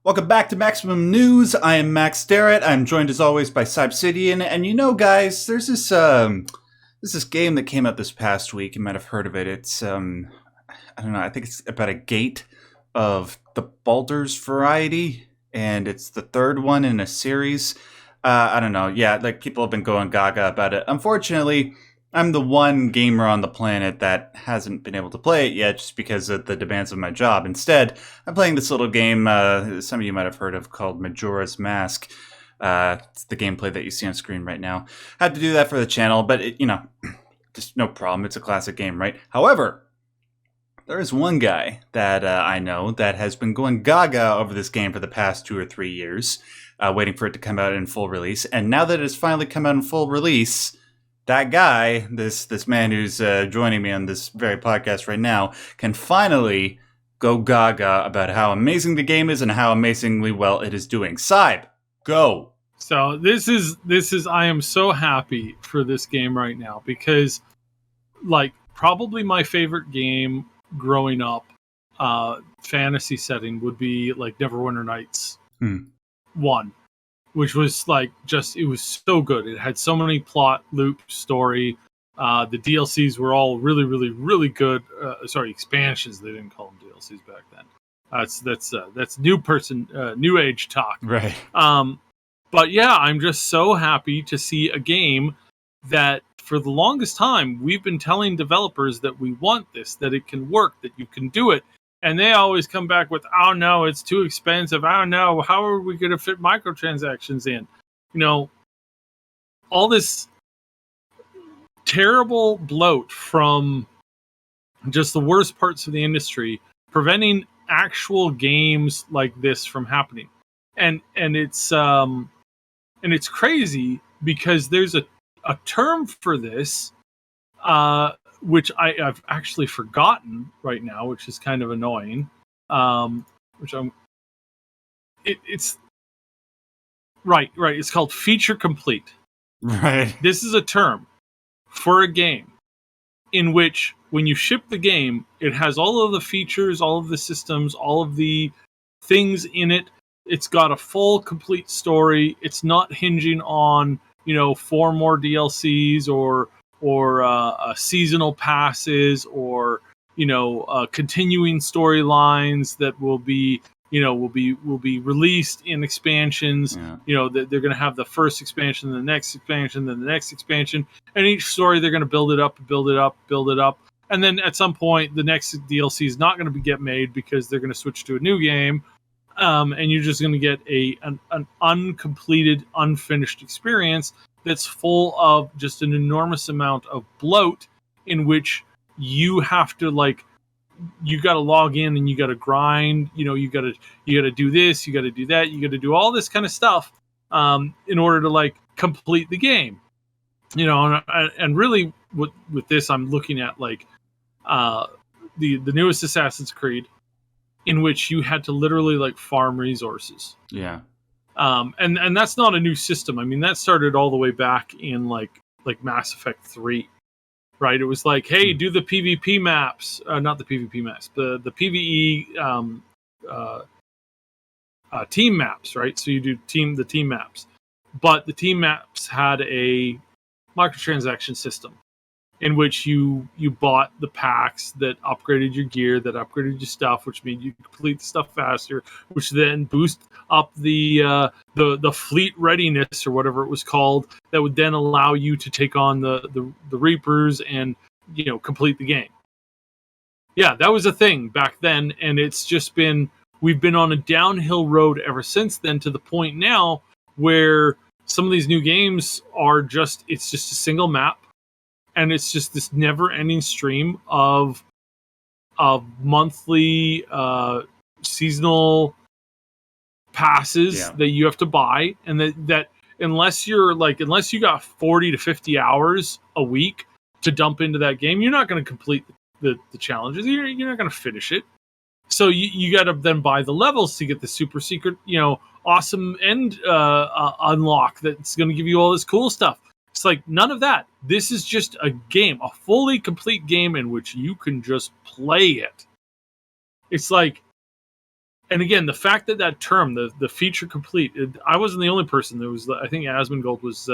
Welcome back to Maximum News. I am Max Derrat. I'm joined as always by Sybsidian. And you know, guys, there's this game that came out this past week. You might have heard of it. It's I don't know. I think it's about a gate of the Baldur's variety, and it's the third one in a series. I don't know. Yeah, like people have been going gaga about it. Unfortunately, I'm the one gamer on the planet that hasn't been able to play it yet just because of the demands of my job. Instead, I'm playing this little game some of you might have heard of called Majora's Mask. It's the gameplay that you see on screen right now. I had to do that for the channel, but just no problem. It's a classic game, right? However, there is one guy that I know that has been going gaga over this game for the past 2 or 3 years, waiting for it to come out in full release. And now that it has finally come out in full release, that guy, this man who's joining me on this very podcast right now, can finally go gaga about how amazing the game is and how amazingly well it is doing. Syb, go. So this is I am so happy for this game right now because, like, probably my favorite game growing up, fantasy setting would be like Neverwinter Nights 1. Which was like it was so good. It had so many plot loop story. The DLCs were all really, really, really good. Expansions. They didn't call them DLCs back then. That's new age talk. Right. But yeah, I'm just so happy to see a game that for the longest time we've been telling developers that we want this, that it can work, that you can do it. And they always come back with, oh no, it's too expensive. Oh no, how are we going to fit microtransactions in? You know, all this terrible bloat from just the worst parts of the industry, preventing actual games like this from happening. And it's crazy because there's a term for this, which I've actually forgotten right now, which is kind of annoying. It's right. It's called feature complete. Right. This is a term for a game in which when you ship the game, it has all of the features, all of the systems, all of the things in it. It's got a full, complete story. It's not hinging on, 4 more DLCs or seasonal passes or continuing storylines that will be released in expansions. Yeah. They're going to have the first expansion, the next expansion, then the next expansion, and each story they're going to build it up, and then at some point the next DLC is not going to get made because they're going to switch to a new game, and you're just going to get an uncompleted, unfinished experience that's full of just an enormous amount of bloat in which you have to you got to log in and you got to grind, you got to do this, you got to do that, you got to do all this kind of stuff in order to complete the game, and really with this I'm looking at the newest Assassin's Creed, in which you had to literally farm resources. Yeah. And that's not a new system. I mean, that started all the way back in like Mass Effect 3, right? It was hey, do the PvP maps, not the PvP maps, the PvE team maps, right? So you do the team maps, but the team maps had a microtransaction system in which you bought the packs that upgraded your gear, that upgraded your stuff, which means you complete the stuff faster, which then boost up the fleet readiness or whatever it was called, that would then allow you to take on the Reapers and complete the game. Yeah, that was a thing back then, and we've been on a downhill road ever since then, to the point now where some of these new games it's just a single map. And it's just this never-ending stream of monthly, seasonal passes that you have to buy, and that unless you got 40 to 50 hours a week to dump into that game, you're not going to complete the challenges. You're not going to finish it. So you got to then buy the levels to get the super secret, awesome end unlock that's going to give you all this cool stuff. It's none of that. This is just a game, a fully complete game in which you can just play it. It's and again, the fact that term, the feature complete, I wasn't the only person. There was, I think Asmongold was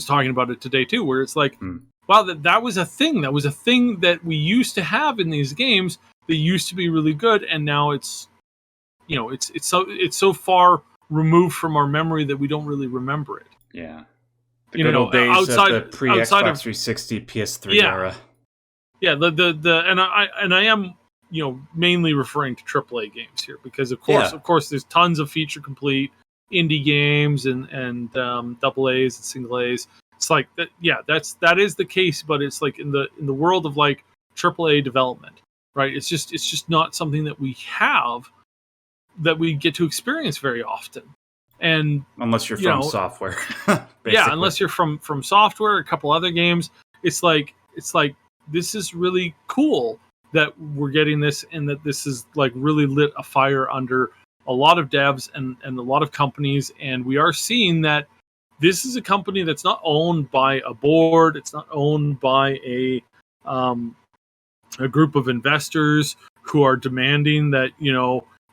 talking about it today too, where it's like, wow, that was a thing. That was a thing that we used to have in these games that used to be really good, and now it's, it's so far removed from our memory that we don't really remember it. Yeah, the good old days of the pre-Xbox 360 PS3 era. Yeah, and I am, mainly referring to AAA games here, because of course there's tons of feature complete indie games and double A's and single A's. It's like that. Yeah, that is the case, but it's like in the world of like AAA development, right? It's just not something that we have, that we get to experience very often. And unless you're from software, yeah, unless you're from software, a couple other games, it's like this is really cool that we're getting this, and that this is like really lit a fire under a lot of devs and a lot of companies. And we are seeing that this is a company that's not owned by a board. It's not owned by a group of investors who are demanding that,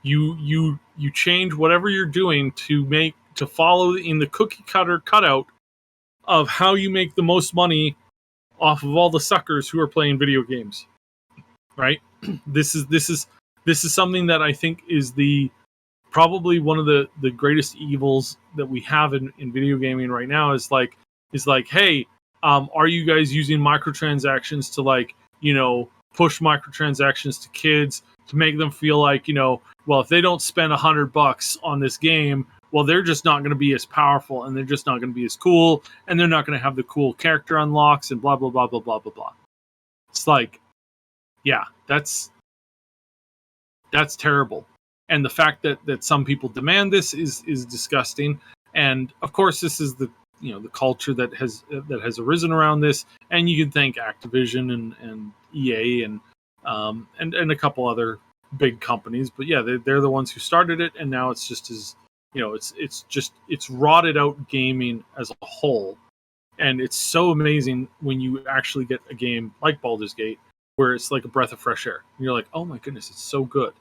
you change whatever you're doing to follow in the cookie cutter cutout of how you make the most money off of all the suckers who are playing video games, right? This is something that I think is probably one of the greatest evils that we have in video gaming right now, is like, hey, are you guys using microtransactions to push microtransactions to kids to make them feel like, well, if they don't spend $100 on this game, well, they're just not going to be as powerful, and they're just not going to be as cool, and they're not going to have the cool character unlocks, and blah, blah, blah, blah, blah, blah, blah. It's like, yeah, that's terrible. And the fact that some people demand this is disgusting. And of course, this is the culture that has arisen around this. And you can thank Activision and EA and a couple other big companies. But yeah, they're the ones who started it, and now it's just as it's rotted out gaming as a whole. And it's so amazing when you actually get a game like Baldur's Gate, where it's like a breath of fresh air. And you're like, oh my goodness, it's so good.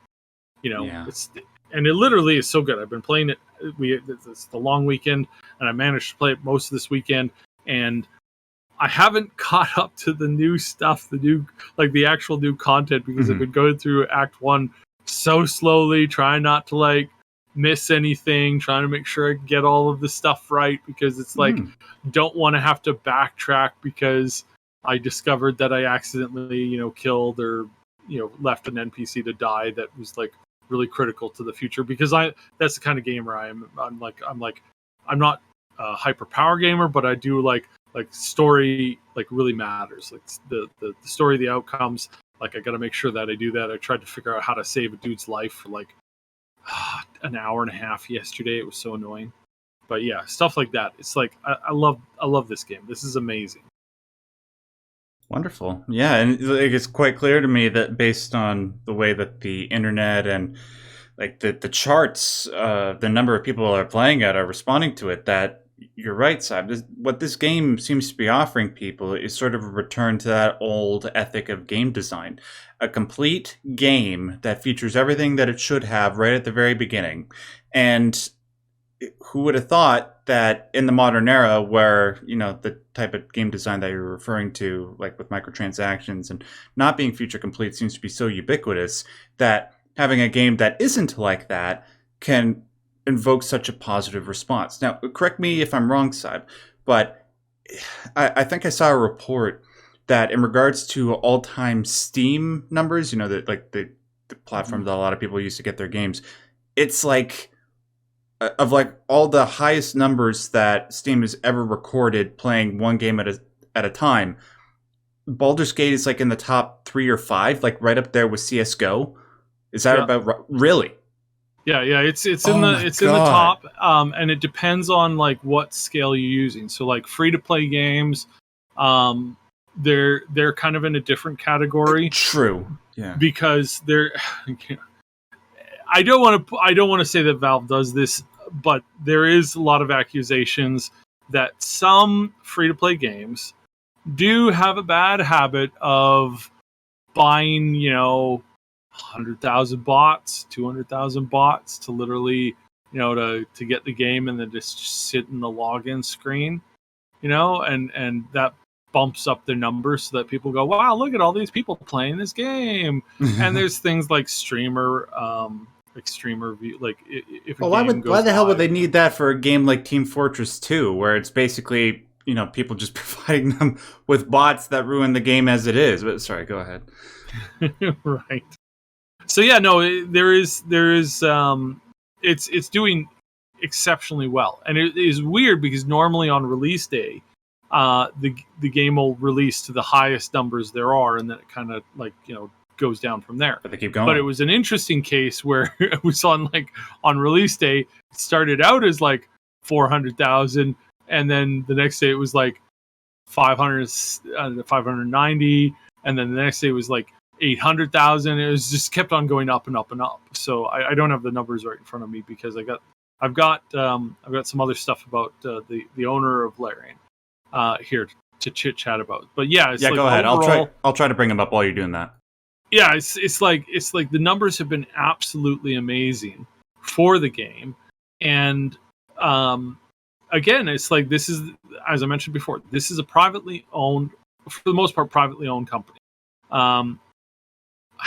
And it literally is so good. I've been playing it. It's the long weekend, and I managed to play it most of this weekend. And I haven't caught up to the new stuff, the actual new content, because I've been going through Act 1 so slowly, trying not to miss anything, trying to make sure I get all of the stuff right, because it's don't want to have to backtrack because I discovered that I accidentally, killed or, left an NPC to die that was really critical to the future, because that's the kind of gamer I am. I'm not a hyper power gamer, but I do like story really matters. The story, the outcomes, I got to make sure that I do that. I tried to figure out how to save a dude's life for an hour and a half yesterday. It was so annoying. But yeah, stuff like that. It's I love this game. This is amazing. Wonderful. Yeah, and it's quite clear to me that based on the way that the internet and the charts, the number of people that are playing it are responding to it, that you're right, Sab. What this game seems to be offering people is sort of a return to that old ethic of game design. A complete game that features everything that it should have right at the very beginning. And who would have thought that in the modern era, where the type of game design that you're referring to, with microtransactions and not being feature complete, seems to be so ubiquitous, that having a game that isn't like that can invoke such a positive response. Now, correct me if I'm wrong, Saib, but I think I saw a report that in regards to all-time Steam numbers, the platform that a lot of people use to get their games, it's of all the highest numbers that Steam has ever recorded playing one game at a time, Baldur's Gate is in the top 3 or 5, right up there with CS:GO. Is that about really? Yeah, it's in the top, and it depends on what scale you're using. So free to play games, they're kind of in a different category. True. Yeah. Because they're I don't want to say that Valve does this, but there is a lot of accusations that some free-to-play games do have a bad habit of buying, 100,000 bots, 200,000 bots to literally, to get the game and then just sit in the login screen, and that bumps up their numbers so that people go, wow, look at all these people playing this game. And there's things like streamer view, like if well, why the hell would they need that for a game like Team Fortress 2, where it's basically people just providing them with bots that ruin the game as it is? But sorry, go ahead. Right. So yeah, no, there is it's doing exceptionally well, and it is weird because normally on release day, the game will release to the highest numbers there are, and then it kind of goes down from there. But they keep going. But it was an interesting case where we saw on release day, it started out as 400,000, and then the next day it was 590, and then the next day it was 800,000. It was just kept on going up and up and up. So I don't have the numbers right in front of me because I've got some other stuff about the owner of Larian here to chit chat about. But yeah, go ahead. Overall, I'll try to bring them up while you're doing that. Yeah, it's like the numbers have been absolutely amazing for the game, and again, it's this is, as I mentioned before, this is a privately owned, for the most part, privately owned company.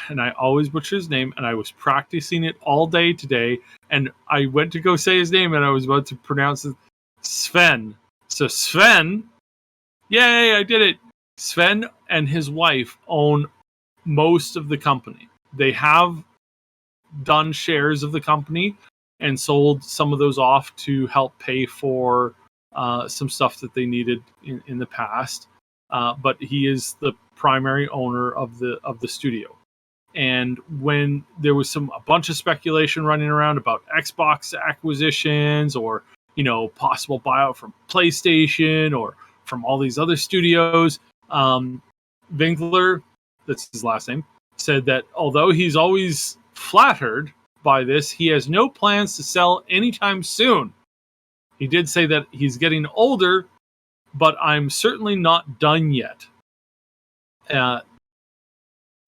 And I always butcher his name, and I was practicing it all day today, and I went to go say his name, and I was about to pronounce it Sven. So Sven, yay, I did it. Sven and his wife own most of the company. They have done shares of the company and sold some of those off to help pay for some stuff that they needed in the past. But he is the primary owner of the studio. And when there was a bunch of speculation running around about Xbox acquisitions or possible buyout from PlayStation or from all these other studios, Winkler, that's his last name, said that although he's always flattered by this, he has no plans to sell anytime soon. He did say that he's getting older, but I'm certainly not done yet.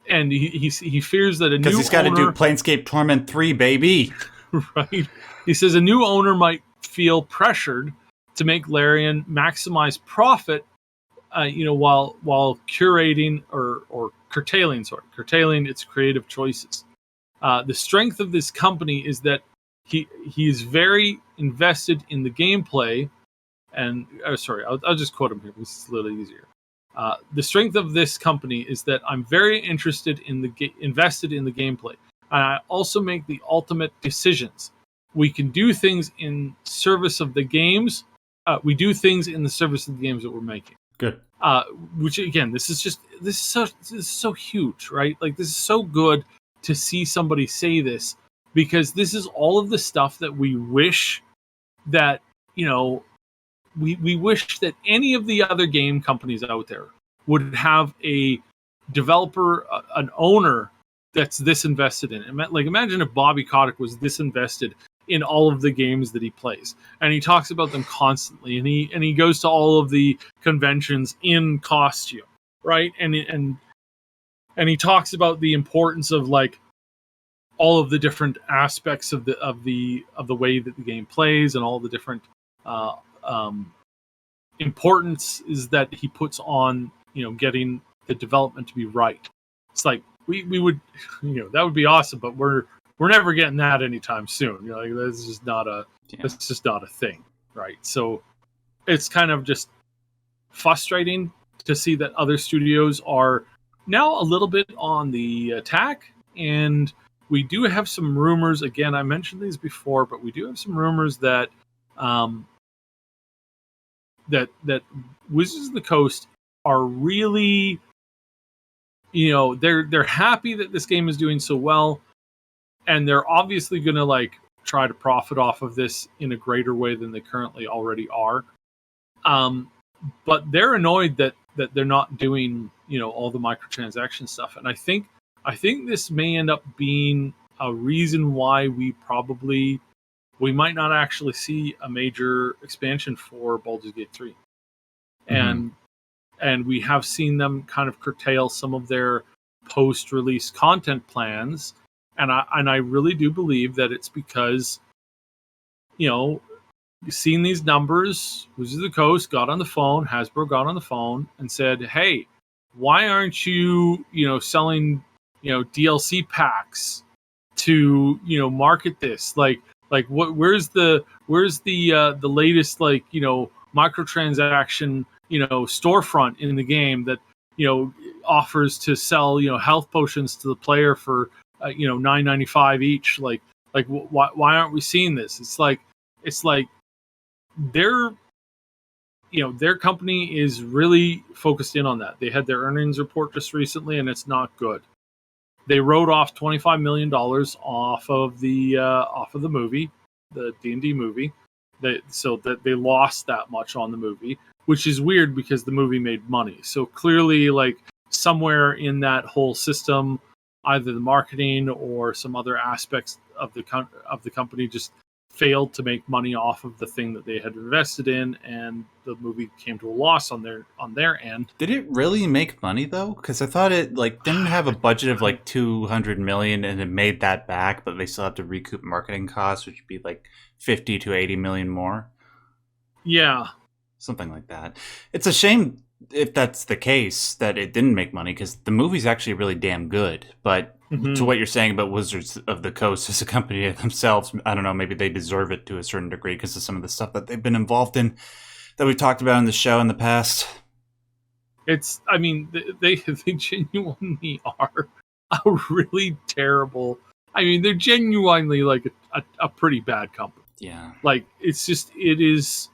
And he fears that a new owner... Because he's got to do Planescape Torment 3, baby. Right. He says a new owner might feel pressured to make Larian maximize profit, while curating or curtailing its creative choices. The strength of this company is that he is very invested in the gameplay, and I'll just quote him here because it's a little easier. The strength of this company is that I'm very interested in invested in the gameplay, and I also make the ultimate decisions. We can do things in service of the games. We do things in the service of the games that we're making. Good. Which again, this is so huge, right? This is so good to see somebody say this, because this is all of the stuff that we wish that we wish that any of the other game companies out there would have a developer, an owner that's this invested in it. Imagine if Bobby Kotick was this invested in all of the games that he plays, and he talks about them constantly, and he goes to all of the conventions in costume, right? And he talks about the importance of all of the different aspects of the way that the game plays, and all the different importance is that he puts on getting the development to be right. It's we would that would be awesome, but we're never getting that anytime soon. That's just not a thing, right? So it's kind of just frustrating to see that other studios are now a little bit on the attack, and we do have some rumors. Again, I mentioned these before, but we do have some rumors that that Wizards of the Coast are really, they're happy that this game is doing so well, and they're obviously going to try to profit off of this in a greater way than they currently already are. But they're annoyed that they're not doing all the microtransaction stuff, and I think this may end up being a reason why we might not actually see a major expansion for Baldur's Gate 3. Mm-hmm. And we have seen them kind of curtail some of their post-release content plans, and I really do believe that it's because, seeing these numbers, Wizards of the Coast Hasbro got on the phone and said, "Hey, why aren't you, selling, DLC packs to, market this? Like where's the latest, microtransaction, storefront in the game that, offers to sell, health potions to the player for, $9.95 each? Why aren't we seeing this? It's like their their company is really focused in on that. They had their earnings report just recently, and it's not good. They wrote off $25 million off of the movie, the D&D movie. So that they lost that much on the movie, which is weird because the movie made money. So clearly, like, somewhere in that whole system, either the marketing or some other aspects of the company just failed to make money off of the thing that they had invested in, and the movie came to a loss on their end. Did it really make money though? Because I thought it didn't have a budget of like $200 million, and it made that back, but they still have to recoup marketing costs, which would be like 50 to 80 million more. Yeah, something like that. It's a shame if that's the case that it didn't make money, because the movie's actually really damn good. But to what you're saying about Wizards of the Coast as a company themselves, I don't know, maybe they deserve it to a certain degree because of some of the stuff that they've been involved in that we've talked about in the show in the past. I mean, they genuinely are a really terrible. I mean, they're genuinely like a pretty bad company. Yeah. Like, it's just, it is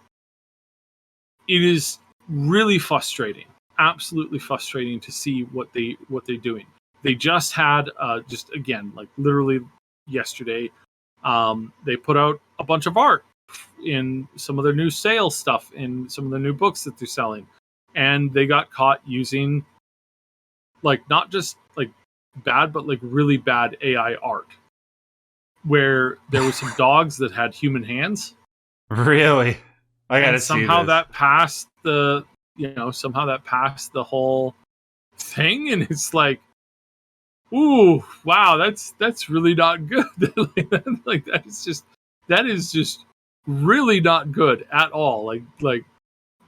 really frustrating. Absolutely frustrating to see what they're doing. They just had, just again, like literally yesterday, they put out a bunch of art in some of their new sales stuff, in some of the new books that they're selling. And they got caught using, like, not just like bad, but like really bad AI art, where there were some dogs that had human hands. Really? I gotta see this. Somehow that passed the whole thing, and it's like, ooh, wow, that's really not good. that is just really not good at all. Like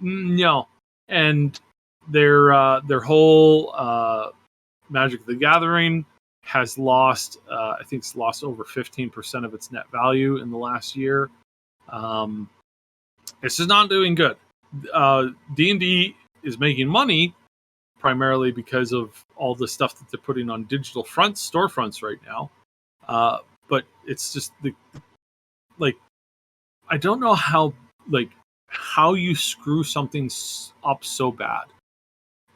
no. And their whole Magic the Gathering has lost, I think it's lost over 15% of its net value in the last year. It's just not doing good. D&D is making money primarily because of all the stuff that they're putting on digital storefronts right now. But it's just I don't know how you screw something up so bad.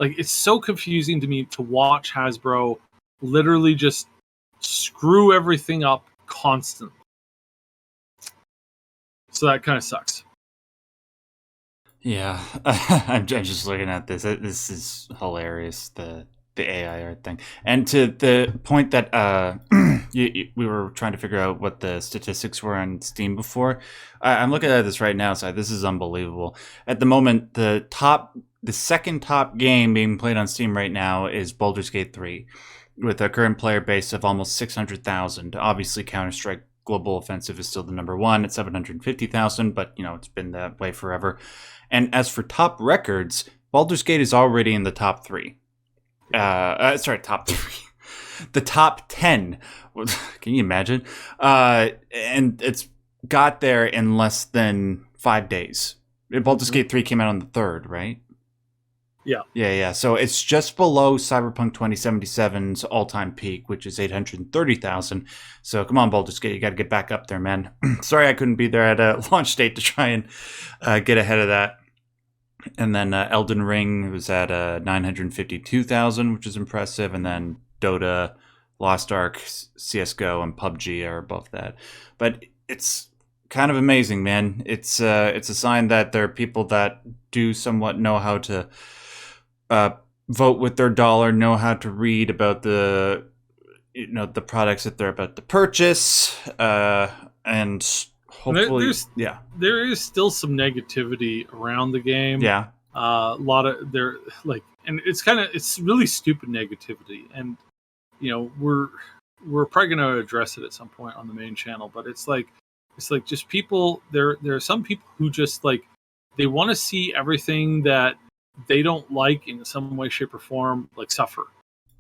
Like, it's so confusing to me to watch Hasbro literally just screw everything up constantly. So that kind of sucks. Yeah, I'm just looking at this. This is hilarious, the AI art thing. And to the point that we were trying to figure out what the statistics were on Steam before. I'm looking at this right now, so this is unbelievable. At the moment, the second top game being played on Steam right now is Baldur's Gate 3, with a current player base of almost 600,000. Obviously, Counter-Strike Global Offensive is still the number one at 750,000, but it's been that way forever. And as for top records, Baldur's Gate is already in the top three. Top three. The top 10. Can you imagine? And it's got there in less than 5 days. Baldur's Gate 3 came out on the 3rd, right? Yeah. Yeah. So it's just below Cyberpunk 2077's all-time peak, which is 830,000. So come on, Baldur's Gate, you got to get back up there, man. Sorry I couldn't be there at a launch date to try and get ahead of that. And then Elden Ring was at 952,000, which is impressive. And then Dota, Lost Ark, CSGO, and PUBG are above that. But it's kind of amazing, man. It's a sign that there are people that do somewhat know how to vote with their dollar, know how to read about the products that they're about to purchase, and hopefully, there is still some negativity around the game. Yeah, a lot of and it's really stupid negativity, and we're probably going to address it at some point on the main channel, but it's like just people. There are some people who just like they want to see everything that they don't like in some way, shape, or form like suffer.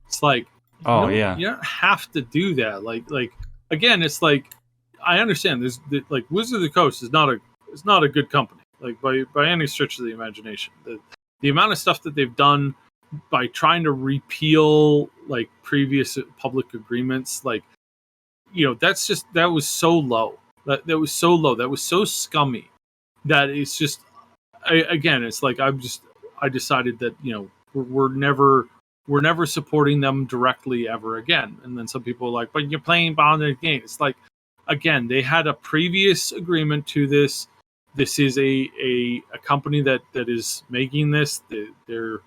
It's like you don't have to do that. Like again, it's like I understand there's like Wizard of the Coast is not a good company like by any stretch of the imagination. The amount of stuff that they've done by trying to repeal like previous public agreements, like that was so low. That was so low. That was so scummy that it's just it's like I decided that we're never supporting them directly ever again. And then some people are like, but you're playing bonded game. It's like, again, they had a previous agreement to this. This is a company that is making this. They're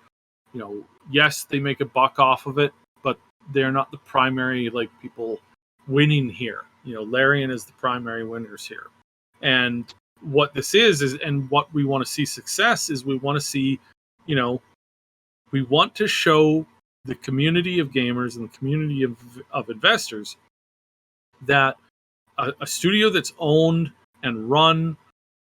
yes, they make a buck off of it, but they're not the primary like people winning here. Larian is the primary winners here. And what this is and what we want to see success is we want to see, we want to show the community of gamers and the community of investors that a studio that's owned and run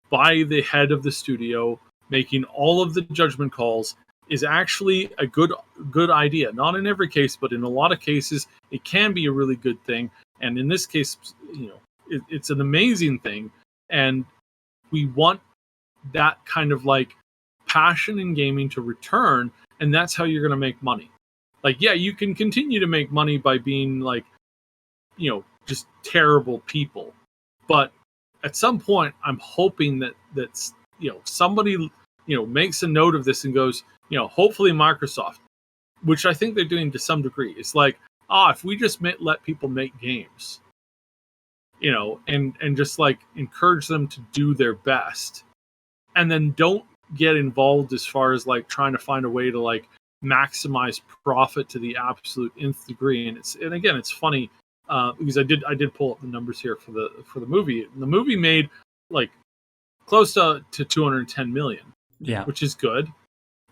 by the head of the studio, making all of the judgment calls, is actually a good idea. Not in every case, but in a lot of cases, it can be a really good thing. And in this case, it's an amazing thing. And we want that kind of like passion in gaming to return, and that's how you're going to make money. Like, yeah, you can continue to make money by being like, just terrible people. But at some point, I'm hoping that's somebody makes a note of this and goes, hopefully Microsoft, which I think they're doing to some degree. It's like, if we just let people make games, and just like encourage them to do their best, and then don't get involved as far as like trying to find a way to like maximize profit to the absolute nth degree. And again, it's funny because I did pull up the numbers here for the movie. The movie made like close to 210 million, which is good.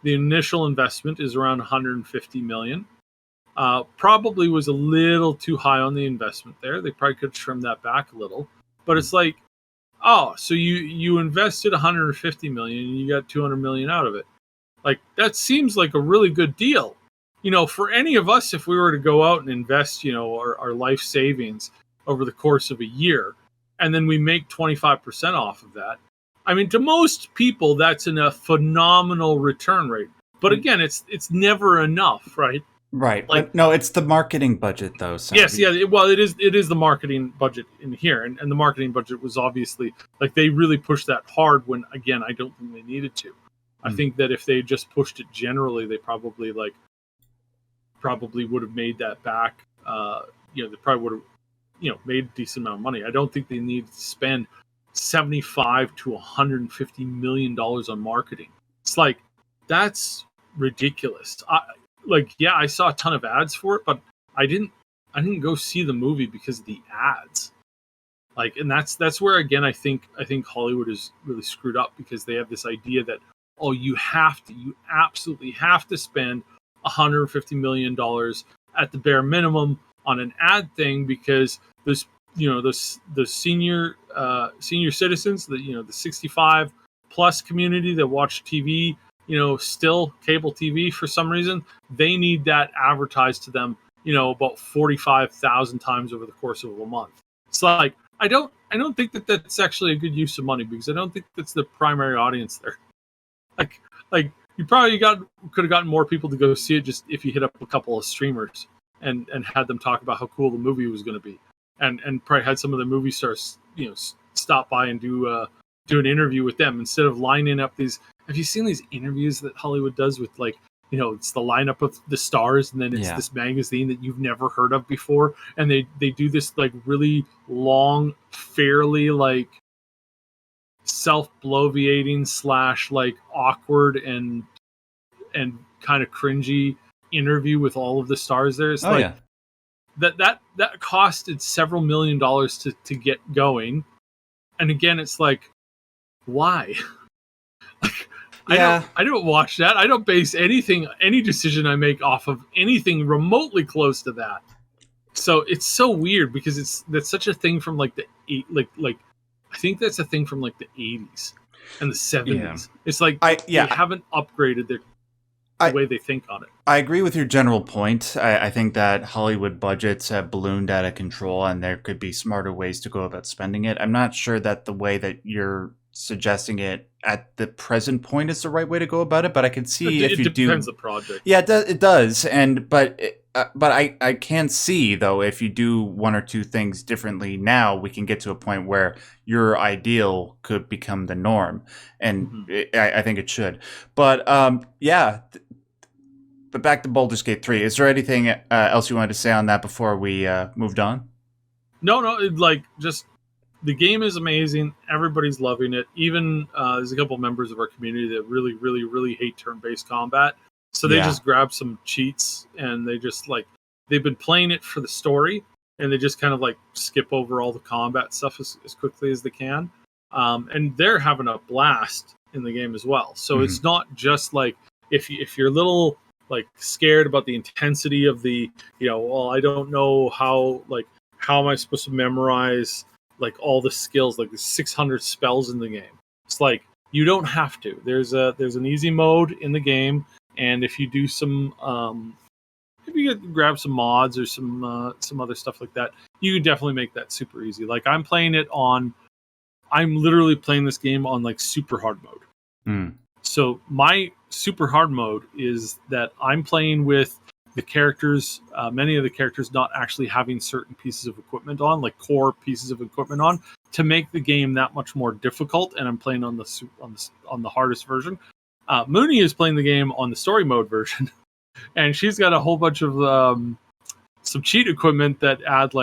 The initial investment is around 150 million. Probably was a little too high on the investment there. They probably could trim that back a little. But it's like, so you invested 150 million and you got 200 million out of it. Like, that seems like a really good deal. For any of us, if we were to go out and invest, our life savings over the course of a year, and then we make 25% off of that. I mean, to most people, that's a phenomenal return rate. But again, it's never enough, right? Right. Like, no, it's the marketing budget, though. So yes, yeah. Well, it is the marketing budget in here, and the marketing budget was obviously like they really pushed that hard. When again, I don't think they needed to. I think that if they just pushed it generally, they probably would have made that back. They probably would have made a decent amount of money. I don't think they need to spend $75 to $150 million on marketing. It's like that's ridiculous. I saw a ton of ads for it, but I didn't go see the movie because of the ads. Like, and that's where again I think Hollywood is really screwed up, because they have this idea that you absolutely have to spend $150 million at the bare minimum on an ad thing, because those senior citizens, the 65 plus community that watch TV, still cable TV for some reason, they need that advertised to them, about 45,000 times over the course of a month. It's like, I don't think that that's actually a good use of money, because I don't think that's the primary audience there. Like you probably could have gotten more people to go see it just if you hit up a couple of streamers and had them talk about how cool the movie was going to be, and probably had some of the movie stars, stop by and do an interview with them instead of lining up these. Have you seen these interviews that Hollywood does with like, it's the lineup of the stars, and then it's this magazine that you've never heard of before, and they do this like really long, fairly like self-bloviating / like awkward and kind of cringy interview with all of the stars there. It's that costed several $1 million to get going. And again, it's like, why? I don't watch that. I don't base any decision I make off of anything remotely close to that. So it's so weird because that's such a thing from like the like I think that's a thing from like the 80s and the 70s. Yeah. It's like they haven't upgraded the way they think on it. I agree with your general point. I think that Hollywood budgets have ballooned out of control and there could be smarter ways to go about spending it. I'm not sure that the way that you're suggesting it at the present point is the right way to go about it, but I can see if you do... It depends the project. Yeah, it does. But I can see, though, if you do one or two things differently now, we can get to a point where your ideal could become the norm. And I think it should. But, yeah... But back to Baldur's Gate 3. Is there anything else you wanted to say on that before we moved on? No, just the game is amazing. Everybody's loving it. Even there's a couple members of our community that really, really, really hate turn-based combat. So they just grab some cheats and they just they've been playing it for the story and they just kind of skip over all the combat stuff as quickly as they can. And they're having a blast in the game as well. So it's not just if you're a little scared about the intensity of the, I don't know how am I supposed to memorize all the skills, there's 600 spells in the game. It's you don't have to. There's an easy mode in the game, and if you do some if you grab some mods or some other stuff like that, you can definitely make that super easy. I'm literally playing this game on super hard mode. So my super hard mode is that I'm playing with the characters, many of the characters not actually having certain pieces of equipment on, core pieces of equipment on, to make the game that much more difficult. And I'm playing on the hardest version. Mooney is playing the game on the story mode version, and she's got a whole bunch of some cheat equipment that add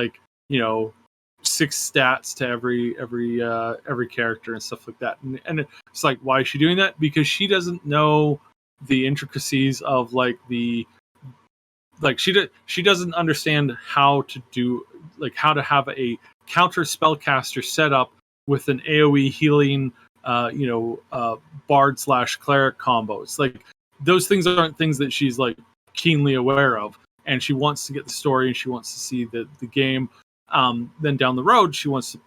6 stats to every character and stuff like that. And it's why is she doing that? Because she doesn't know the intricacies of she doesn't understand how to do how to have a counter spellcaster set up with an AoE healing bard / cleric combo. It's those things aren't things that she's keenly aware of, and she wants to get the story and she wants to see the game. Then down the road, she wants to,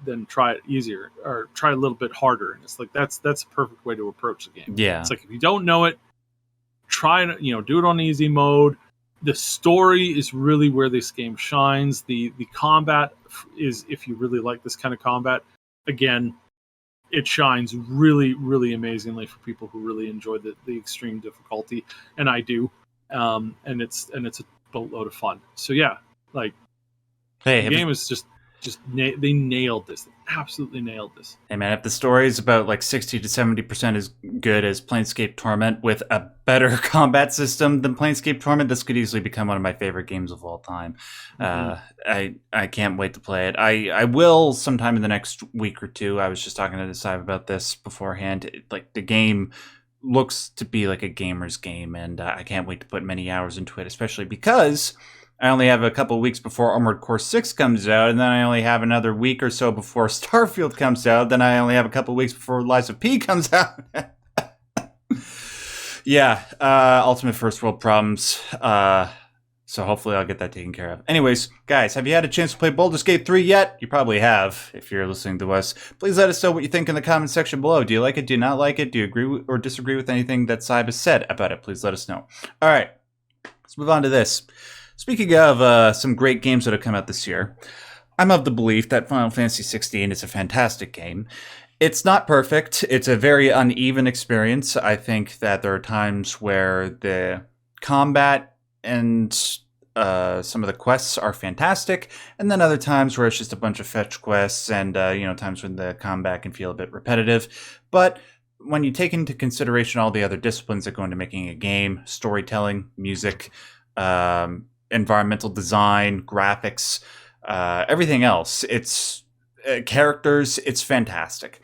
then try it easier or try a little bit harder. And it's that's a perfect way to approach the game. Yeah. It's if you don't know it, try it, do it on easy mode. The story is really where this game shines. The combat is, if you really like this kind of combat, again, it shines really, really amazingly for people who really enjoy the extreme difficulty. And I do. And it's a boatload of fun. So yeah, Hey, the game is just they nailed this. They absolutely nailed this. Hey man, if the story is about 60 to 70% as good as Planescape Torment with a better combat system than Planescape Torment, this could easily become one of my favorite games of all time. I can't wait to play it. I will sometime in the next week or two. I was just talking to Desai about this beforehand. The game looks to be like a gamer's game, and I can't wait to put many hours into it, especially because I only have a couple of weeks before Armored Core 6 comes out, and then I only have another week or so before Starfield comes out, then I only have a couple of weeks before Lies of P comes out. Yeah, ultimate first world problems. So hopefully I'll get that taken care of. Anyways, guys, have you had a chance to play Baldur's Gate 3 yet? You probably have, if you're listening to us. Please let us know what you think in the comment section below. Do you like it? Do you not like it? Do you agree or disagree with anything that Syb has said about it? Please let us know. All right, let's move on to this. Speaking of some great games that have come out this year, I'm of the belief that Final Fantasy XVI is a fantastic game. It's not perfect. It's a very uneven experience. I think that there are times where the combat and some of the quests are fantastic, and then other times where it's just a bunch of fetch quests and times when the combat can feel a bit repetitive. But when you take into consideration all the other disciplines that go into making a game, storytelling, music, environmental design, graphics, everything else, it's characters, it's fantastic.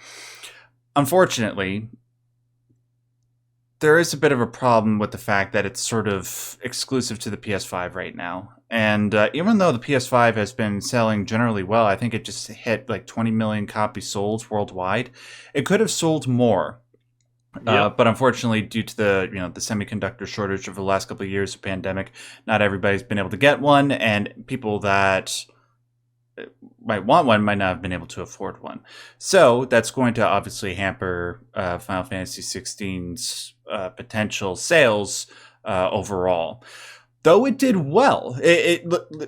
Unfortunately, there is a bit of a problem with the fact that it's sort of exclusive to the PS5 right now. And even though the PS5 has been selling generally well, I think it just hit 20 million copies sold worldwide. It could have sold more Yep. But unfortunately, due to the the semiconductor shortage of the last couple of years of pandemic, not everybody's been able to get one, and people that might want one might not have been able to afford one. So that's going to obviously hamper Final Fantasy 16's potential sales overall. Though it did well,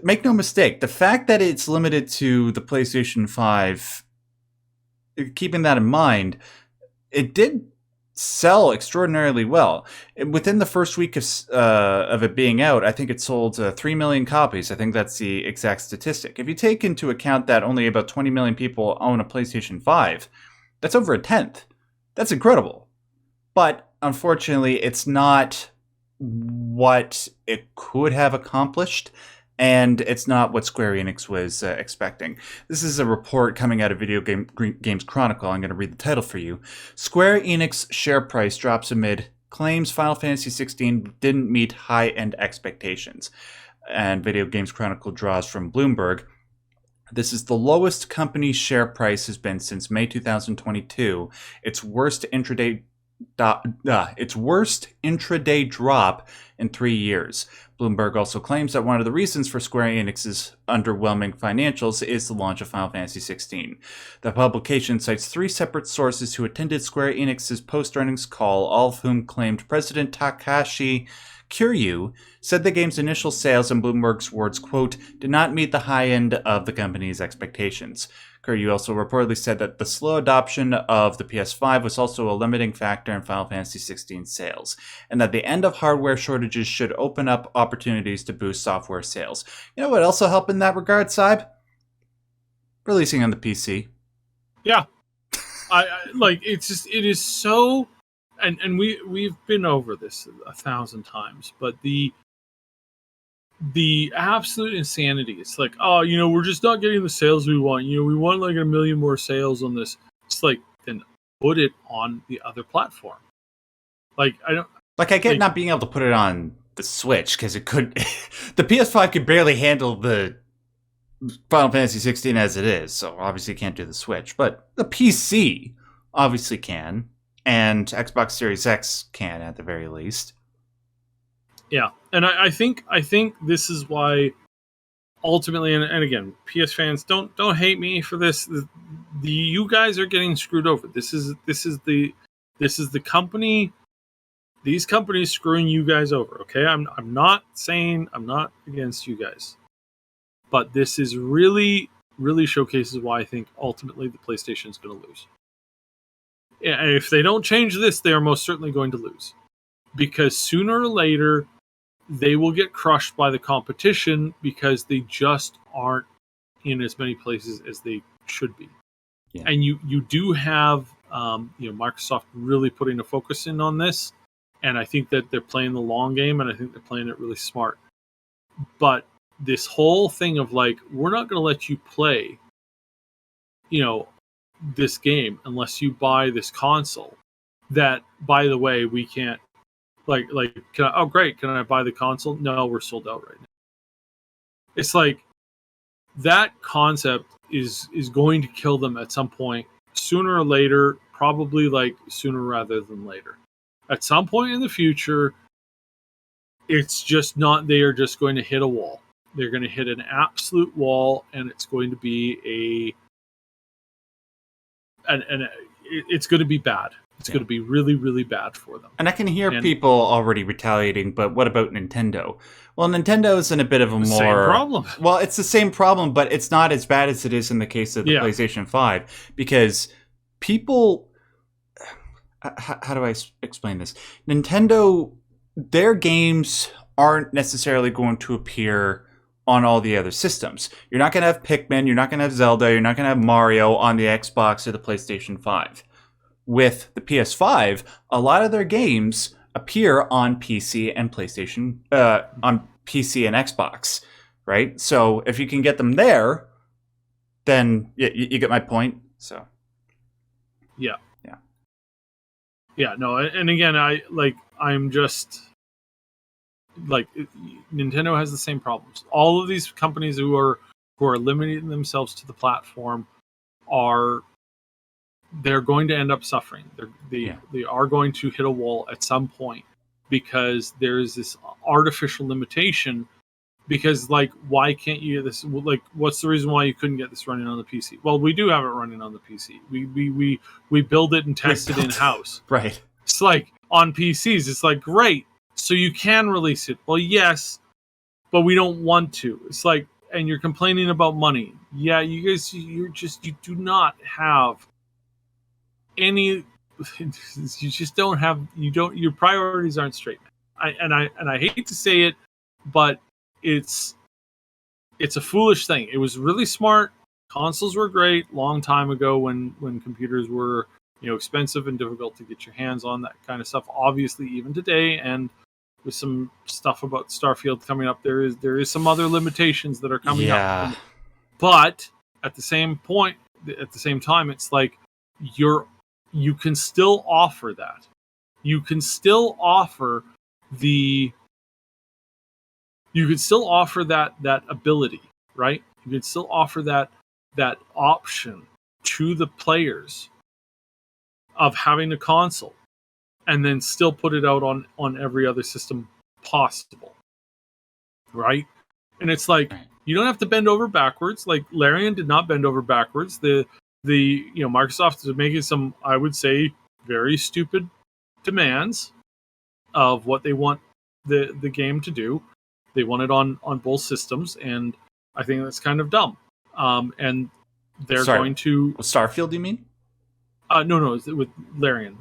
make no mistake, the fact that it's limited to the PlayStation 5, keeping that in mind, it did sell extraordinarily well. Within the first week of it being out, I think it sold 3 million copies. I think that's the exact statistic. If you take into account that only about 20 million people own a PlayStation 5, that's over a tenth. That's incredible. But unfortunately, it's not what it could have accomplished, and it's not what Square Enix was expecting. This is a report coming out of Video Games Chronicle. I'm going to read the title for you. Square Enix share price drops amid claims Final Fantasy 16 didn't meet high-end expectations. And Video Games Chronicle draws from Bloomberg. This is the lowest company share price has been since May 2022. Its worst intraday drop in 3 years. Bloomberg also claims that one of the reasons for Square Enix's underwhelming financials is the launch of Final Fantasy XVI. The publication cites 3 separate sources who attended Square Enix's post-earnings call, all of whom claimed President Takashi Kiryu said the game's initial sales, in Bloomberg's words, quote, did not meet the high end of the company's expectations. Kiryu also reportedly said that the slow adoption of the PS5 was also a limiting factor in Final Fantasy XVI sales, and that the end of hardware shortages should open up opportunities to boost software sales. You know what else will help in that regard, Syb? Releasing on the PC. Yeah. I like, it's just, it is so, and we've been over this 1,000 times, but the absolute insanity. It's like, oh, we're just not getting the sales we want. We want like 1 million more sales on this. It's like, then put it on the other platform. Like, I get not being able to put it on the Switch because it could. The PS5 could barely handle the Final Fantasy 16 as it is, so obviously can't do the Switch. But the PC obviously can, and Xbox Series X can at the very least. Yeah, and I think this is why ultimately, and again, PS fans, don't hate me for this. You guys are getting screwed over. This is the company. These companies screwing you guys over. Okay, I'm not saying I'm not against you guys, but this is really showcases why I think ultimately the PlayStation is going to lose. And if they don't change this, they are most certainly going to lose, because sooner or later they will get crushed by the competition because they just aren't in as many places as they should be. Yeah. And you do have Microsoft really putting a focus in on this, and I think that they're playing the long game, and I think they're playing it really smart. But this whole thing of like, we're not going to let you play this game unless you buy this console, that, by the way, we can't great, can I buy the console? No, we're sold out right now. It's like, that concept is going to kill them at some point, sooner or later, probably like sooner rather than later. At some point in the future, it's just not, they are just going to hit a wall. They're going to hit an absolute wall, and it's going to be it's going to be bad. It's going to be really, really bad for them. And I can hear people already retaliating, but what about Nintendo? Well, Nintendo's in a bit of a same problem. Well, it's the same problem, but it's not as bad as it is in the case of the PlayStation 5, because people... How do I explain this? Nintendo, their games aren't necessarily going to appear on all the other systems. You're not going to have Pikmin, you're not going to have Zelda, you're not going to have Mario on the Xbox or the PlayStation 5. With the PS5, a lot of their games appear on PC and PlayStation, on PC and Xbox, right? So if you can get them there, then you get my point. So, yeah. No, and again, I'm just like, Nintendo has the same problems. All of these companies who are limiting themselves to the platform they're going to end up suffering. They are going to hit a wall at some point because there's this artificial limitation. Because, like, why can't you get this? Like, what's the reason why you couldn't get this running on the PC? Well, we do have it running on the PC. We build it and test it in house. Right. It's like on PCs. It's like, great. So you can release it. Well, yes, but we don't want to. It's like, and you're complaining about money. Yeah, you guys, you do not have any. You just don't have. Your priorities aren't straight. I hate to say it, but it's a foolish thing. It was really smart. Consoles were great long time ago when computers were, expensive and difficult to get your hands on, that kind of stuff. Obviously, even today, and with some stuff about Starfield coming up, there is some other limitations that are coming up. But at the same time, it's like you can still offer that. You can still offer that ability, right? You could still offer that option to the players of having a console, and then still put it out on every other system possible, right? And it's like, you don't have to bend over backwards. Like Larian did not bend over backwards. The Microsoft is making some, I would say, very stupid demands of what they want the game to do. They want it on both systems, and I think that's kind of dumb. And they're going to Starfield, you mean? No, with Larian.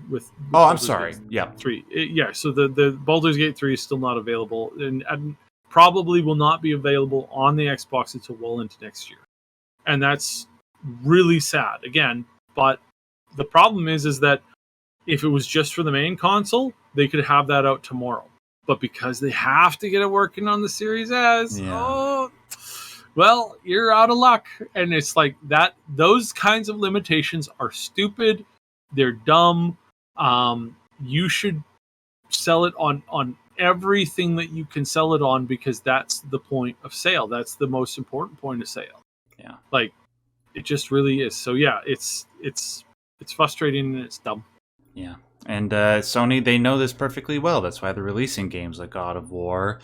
I'm sorry. Yeah, 3. So the Baldur's Gate 3 is still not available, and probably will not be available on the Xbox until well into next year, and that's really sad. Again, but the problem is that if it was just for the main console, they could have that out tomorrow. But because they have to get it working on the Series S, well, you're out of luck. And it's like that. Those kinds of limitations are stupid. They're dumb. You should sell it on everything that you can sell it on, because that's the point of sale. That's the most important point of sale. Yeah, like it just really is. So yeah, it's frustrating and it's dumb. Yeah. And Sony, they know this perfectly well. That's why they're releasing games like God of War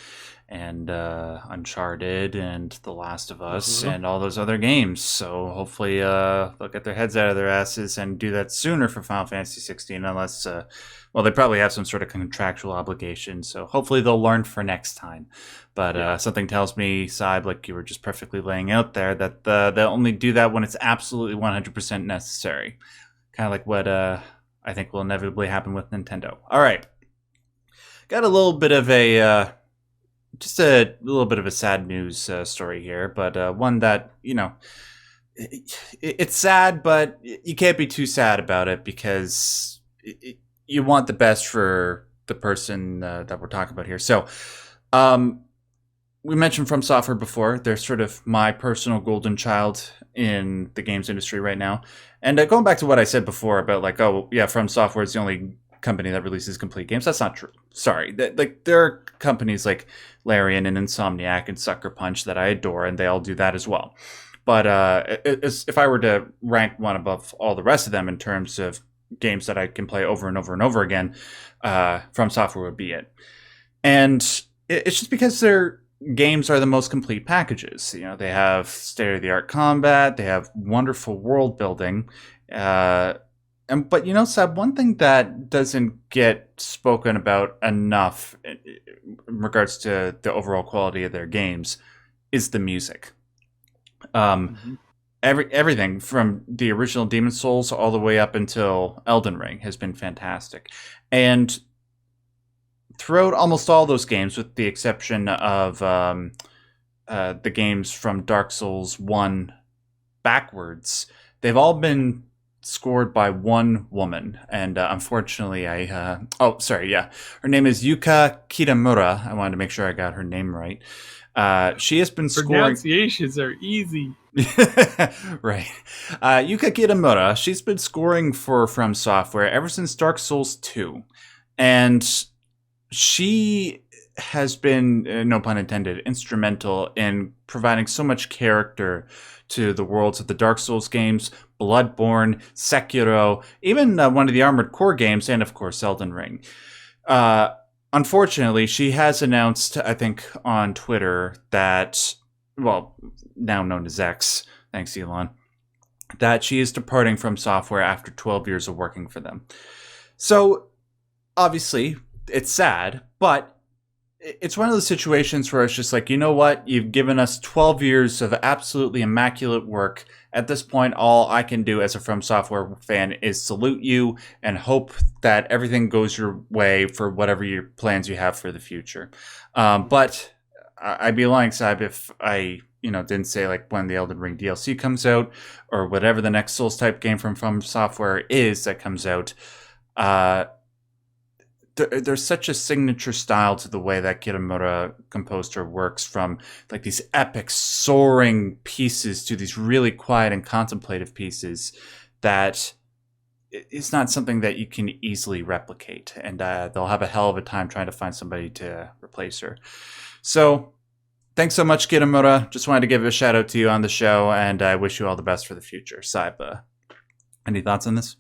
and Uncharted and The Last of Us and all those other games. So hopefully they'll get their heads out of their asses and do that sooner for Final Fantasy 16, unless, they probably have some sort of contractual obligation. So hopefully they'll learn for next time. But something tells me, Saib, like you were just perfectly laying out there, that they'll only do that when it's absolutely 100% necessary. Kind of like what... I think will inevitably happen with Nintendo. All right. Got a little bit of a sad news story here, but one that, it's sad, but you can't be too sad about it, because you want the best for the person that we're talking about here. So, we mentioned From Software before. They're sort of my personal golden child in the games industry right now. And going back to what I said before about From Software is the only company that releases complete games. That's not true. Sorry. There are companies like Larian and Insomniac and Sucker Punch that I adore, and they all do that as well. But if I were to rank one above all the rest of them in terms of games that I can play over and over and over again, From Software would be it. And it's just because their games are the most complete packages. They have state-of-the-art combat, they have wonderful world building, but Seb, one thing that doesn't get spoken about enough in regards to the overall quality of their games is the music. Everything from the original Demon's Souls all the way up until Elden Ring has been fantastic. And throughout almost all those games, with the exception of the games from Dark Souls 1 backwards, they've all been scored by one woman. And unfortunately, her name is Yuka Kitamura. I wanted to make sure I got her name right. She has been scoring... Pronunciations are easy. Right. Yuka Kitamura, she's been scoring for From Software ever since Dark Souls 2. And she has been, no pun intended, instrumental in providing so much character to the worlds of the Dark Souls games, Bloodborne, Sekiro, even one of the Armored Core games, and of course Elden Ring. Unfortunately, she has announced, I think, on Twitter that, well, now known as X, thanks Elon, that she is departing from software after 12 years of working for them. So, obviously, it's sad, but it's one of those situations where it's just like, you know what? You've given us 12 years of absolutely immaculate work. At this point, all I can do as a From Software fan is salute you and hope that everything goes your way for whatever your plans you have for the future. But I'd be lying, Saib, if I didn't say like when the Elden Ring DLC comes out or whatever the next Souls type game from Software is that comes out. There's such a signature style to the way that Kitamura composed her works, from like these epic soaring pieces to these really quiet and contemplative pieces, that it's not something that you can easily replicate, and they'll have a hell of a time trying to find somebody to replace her. So thanks so much, Kitamura. Just wanted to give a shout out to you on the show, and I wish you all the best for the future. Saiba, any thoughts on this?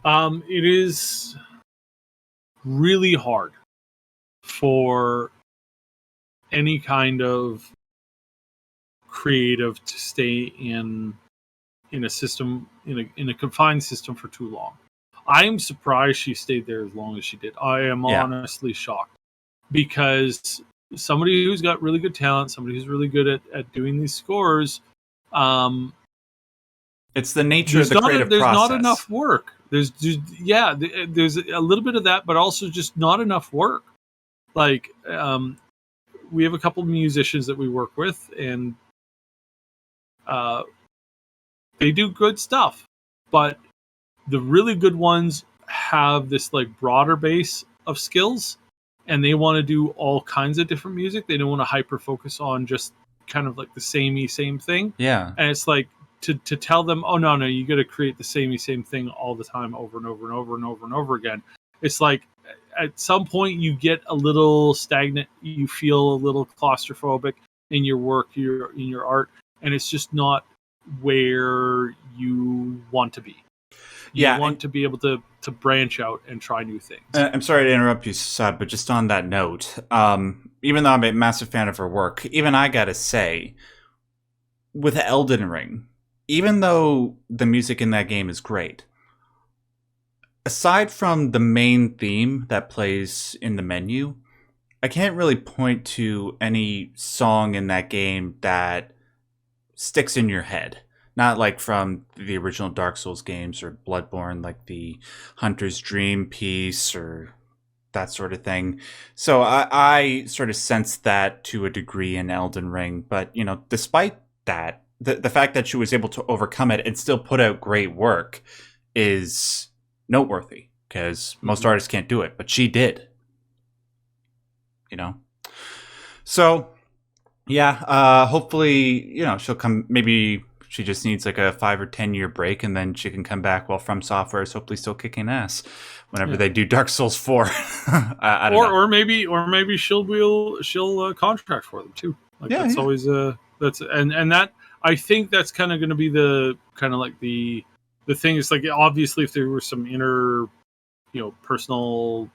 It is really hard for any kind of creative to stay in a system, in a confined system for too long. I am surprised she stayed there as long as she did. I am honestly shocked, because somebody who's got really good talent, somebody who's really good at doing these scores, it's the nature of the creative process. There's not enough work. There's a little bit of that, but also just not enough work. Like, we have a couple of musicians that we work with, and they do good stuff, but the really good ones have this like broader base of skills, and they want to do all kinds of different music. They don't want to hyper focus on just kind of like the same thing. Yeah. And it's like, to tell them, oh no, you got to create the same thing all the time, over and over and over and over and over again. It's like, at some point you get a little stagnant, you feel a little claustrophobic in your work, in your art, and it's just not where you want to be. You want to be able to branch out and try new things. I'm sorry to interrupt you, Saad, but just on that note, even though I'm a massive fan of her work, even I gotta say, with Elden Ring, even though the music in that game is great, aside from the main theme that plays in the menu, I can't really point to any song in that game that sticks in your head. Not like from the original Dark Souls games or Bloodborne, like the Hunter's Dream piece or that sort of thing. So I sort of sensed that to a degree in Elden Ring. But, despite that, the fact that she was able to overcome it and still put out great work is noteworthy, because most artists can't do it, but she did. So, yeah, hopefully, she'll come. Maybe she just needs like a 5 or 10 year break, and then she can come back while From Software is hopefully still kicking ass whenever they do Dark Souls 4. I don't know. Or maybe she'll contract for them too. Like, that's always and that, I think that's kind of going to be the kind of like the thing. Is like, obviously if there were some inner, personal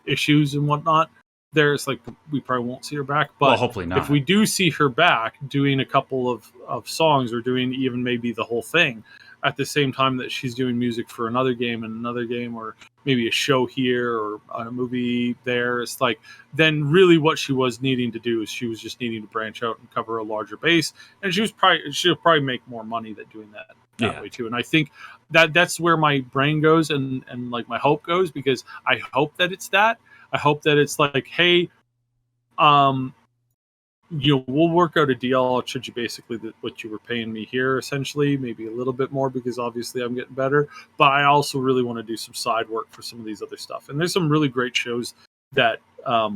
issues and whatnot, there's like, we probably won't see her back. But hopefully not. If we do see her back doing a couple of songs, or doing even maybe the whole thing at the same time that she's doing music for another game and another game, or maybe a show here or a movie there, it's like, then really what she was needing to do is she was just needing to branch out and cover a larger base, and she'll probably make more money than doing that way too. And I think that's where my brain goes, and like my hope goes, because I hope that it's that. I hope that it's like, hey, we'll work out a deal. I'll charge you basically what you were paying me here, essentially, maybe a little bit more, because obviously I'm getting better. But I also really want to do some side work for some of these other stuff. And there's some really great shows that I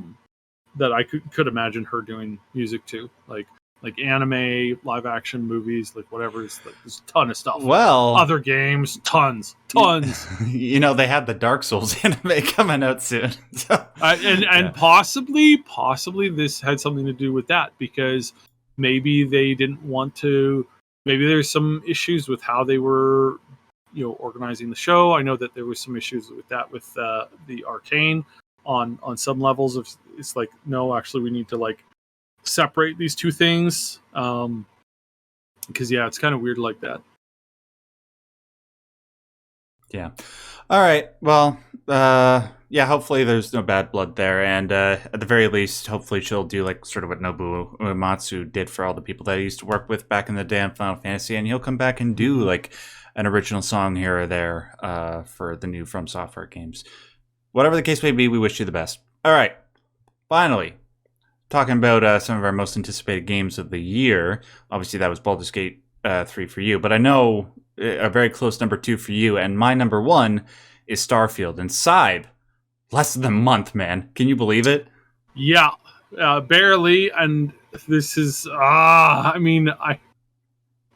could imagine her doing music to, like anime, live action movies, like whatever. There's a ton of stuff. Well, other games, tons. They had the Dark Souls anime coming out soon. So, and possibly this had something to do with that, because maybe they didn't want to maybe there's some issues with how they were, organizing the show. I know that there was some issues with that with the Arcane on some levels of, it's like, no, actually we need to like separate these two things, because it's kind of weird like that. Yeah. All right. Well, hopefully there's no bad blood there. And at the very least, hopefully she'll do like sort of what Nobuo Uematsu did for all the people that he used to work with back in the day in Final Fantasy. And he'll come back and do like an original song here or there for the new From Software games. Whatever the case may be, we wish you the best. All right. Finally, talking about some of our most anticipated games of the year. Obviously, that was Baldur's Gate 3 for you. But I know a very close number 2 for you, and my number 1 is Starfield. And Syb, less than a month, man. Can you believe it? Yeah, barely. And this is, I mean,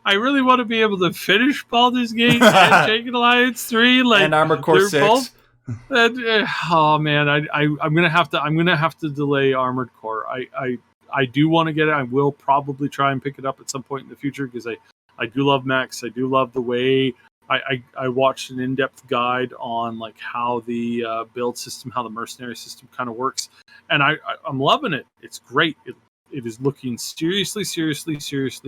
I really want to be able to finish Baldur's Gate and Shaken Alliance 3, like, and Armored Core 6. Both, oh man, I'm gonna have to delay Armored Core. I do want to get it. I will probably try and pick it up at some point in the future because I do love Max. I do love the way I watched an in-depth guide on like how the build system, how the mercenary system kind of works, and I'm loving it. It's great. It is looking seriously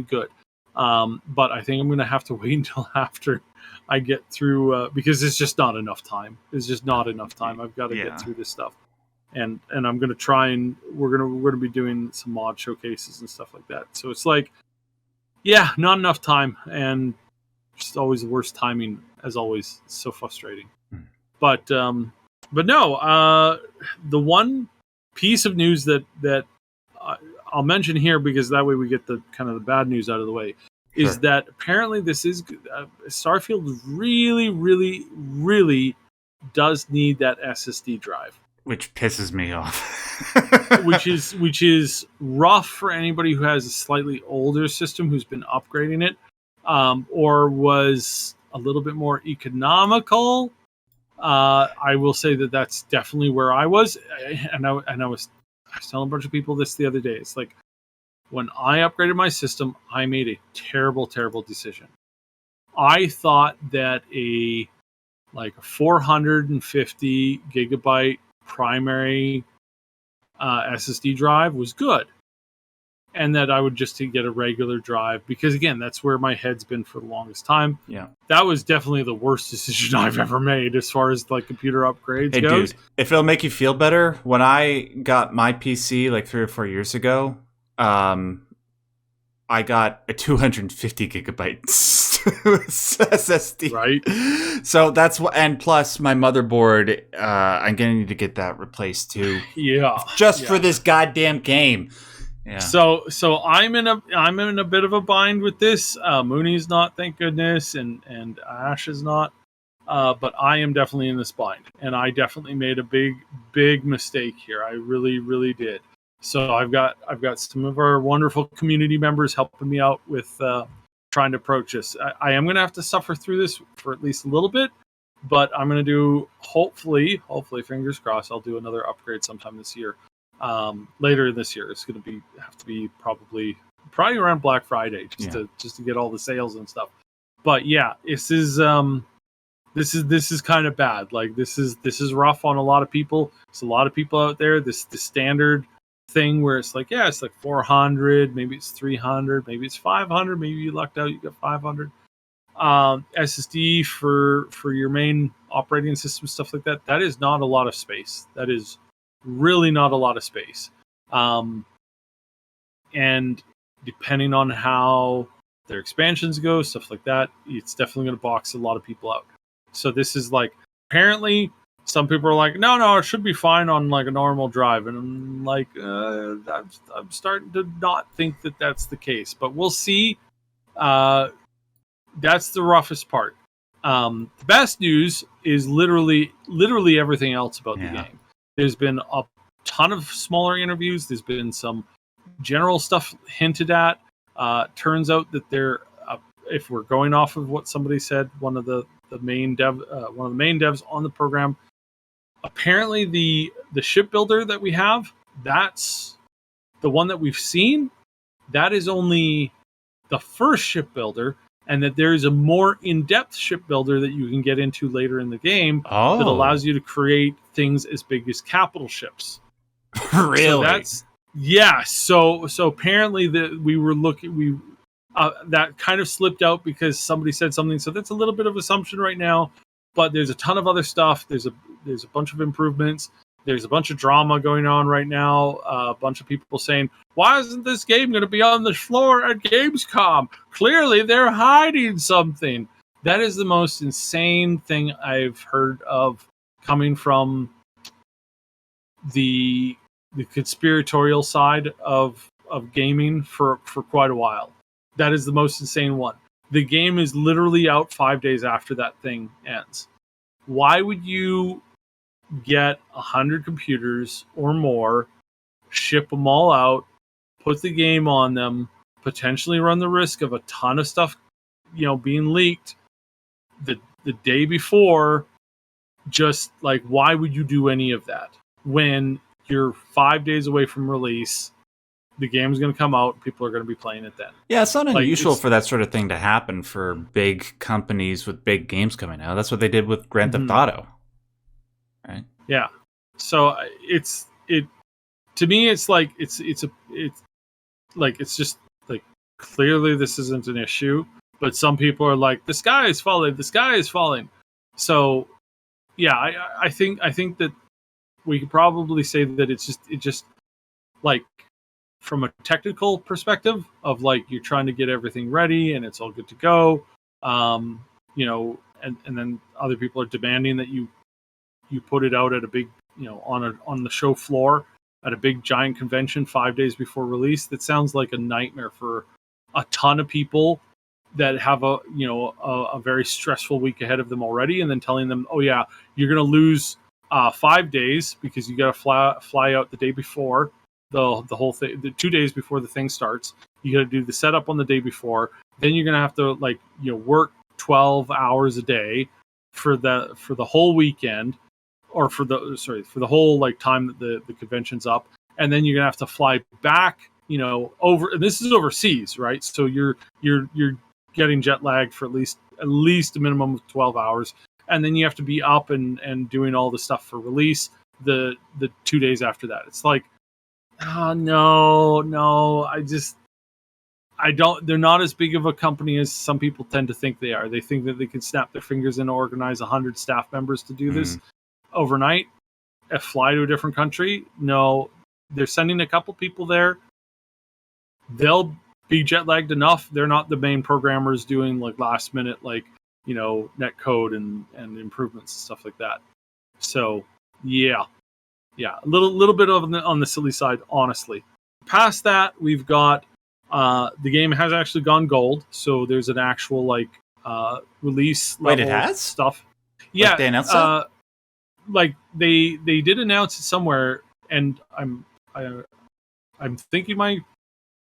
good. But I think I'm going to have to wait until after I get through because it's just not enough time. It's just not enough time. I've got to get through this stuff, and I'm going to try and we're going to be doing some mod showcases and stuff like that. So it's like, not enough time, and just always the worst timing as always. It's so frustrating. But no, the one piece of news that I'll mention here, because that way we get the kind of the bad news out of the way, is that apparently this is Starfield really does need that SSD drive, which pisses me off. which is rough for anybody who has a slightly older system who's been upgrading it, or was a little bit more economical. I will say that that's definitely where I was, and I was telling a bunch of people this the other day. It's like, when I upgraded my system, I made a terrible decision. I thought that a 450 gigabyte primary SSD drive was good, and that I would just get a regular drive, because again, that's where my head's been for the longest time. Yeah, that was definitely the worst decision I've ever made as far as like computer upgrades goes. Dude, if it'll make you feel better, when I got my PC like 3 or 4 years ago, I got a 250 gigabyte SSD. Right. So that's what, and plus my motherboard, I'm gonna need to get that replaced too. Yeah. Just for this goddamn game. Yeah. So I'm in a bit of a bind with this. Mooney's not, thank goodness, and Ash is not. But I am definitely in this bind, and I definitely made a big mistake here. I really did. So I've got some of our wonderful community members helping me out with trying to approach this. I am going to have to suffer through this for at least a little bit, but I'm going to do, hopefully, fingers crossed, I'll do another upgrade sometime this year. Later this year. It's going to have to be probably around Black Friday, just to get all the sales and stuff. But yeah, this is kind of bad. Like this is rough on a lot of people. There's a lot of people out there. The standard thing where it's like, it's like 400, maybe it's 300, maybe it's 500, maybe you lucked out, you got 500 SSD for your main operating system, stuff like that. That is not a lot of space. That is really not a lot of space. And depending on how their expansions go, stuff like that, it's definitely going to box a lot of people out. So this is like, apparently some people are like, no, it should be fine on like a normal drive. And I'm like, I'm starting to not think that that's the case, but we'll see. That's the roughest part. The best news is literally everything else about the game. There's been a ton of smaller interviews. There's been some general stuff hinted at. Turns out that if we're going off of what somebody said, one of the main devs on the program, apparently the shipbuilder that we have, that's the one that we've seen. That is only the first shipbuilder, and that there is a more in-depth shipbuilder that you can get into later in the game that allows you to create things as big as capital ships. Really? So that's So apparently we were looking. That kind of slipped out because somebody said something. So that's a little bit of assumption right now. But there's a ton of other stuff. There's a bunch of improvements. There's a bunch of drama going on right now. A bunch of people saying, "Why isn't this game going to be on the floor at Gamescom? Clearly, they're hiding something." That is the most insane thing I've heard of coming from the conspiratorial side of gaming for quite a while. That is the most insane one. The game is literally out 5 days after that thing ends. Why would you get 100 computers or more, ship them all out, put the game on them, potentially run the risk of a ton of stuff, being leaked the day before? Just like, why would you do any of that when you're 5 days away from release? The game's going to come out. People are going to be playing it then. Yeah, it's not unusual for that sort of thing to happen for big companies with big games coming out. That's what they did with Grand Theft Auto, right? Yeah. So to me, it's like it's just like, clearly this isn't an issue, but some people are like, the sky is falling. The sky is falling. So yeah, I think that we could probably say that it just like, from a technical perspective of like, you're trying to get everything ready and it's all good to go, and then other people are demanding that you put it out at a big, on the show floor at a big giant convention 5 days before release. That sounds like a nightmare for a ton of people that have a very stressful week ahead of them already, and then telling them, oh yeah, you're going to lose 5 days because you got to fly out the day before the whole thing, the 2 days before the thing starts. You got to do the setup on the day before. Then you're going to have to work 12 hours a day for the whole weekend, or for the whole time that the convention's up. And then you're going to have to fly back, over, and this is overseas, right? So you're getting jet lagged for at least a minimum of 12 hours. And then you have to be up and doing all the stuff for release the 2 days after that. It's like, no, they're not as big of a company as some people tend to think they are. They think that they can snap their fingers and organize 100 staff members to do this overnight, fly to a different country. No, they're sending a couple people there. They'll be jet lagged enough. They're not the main programmers doing last minute, net code and improvements and stuff like that. So yeah, a little bit on the silly side, honestly. Past that, we've got the game has actually gone gold, so there's an actual release level. Wait, it has stuff. Yeah, they announced that? They did announce it somewhere, and I'm thinking my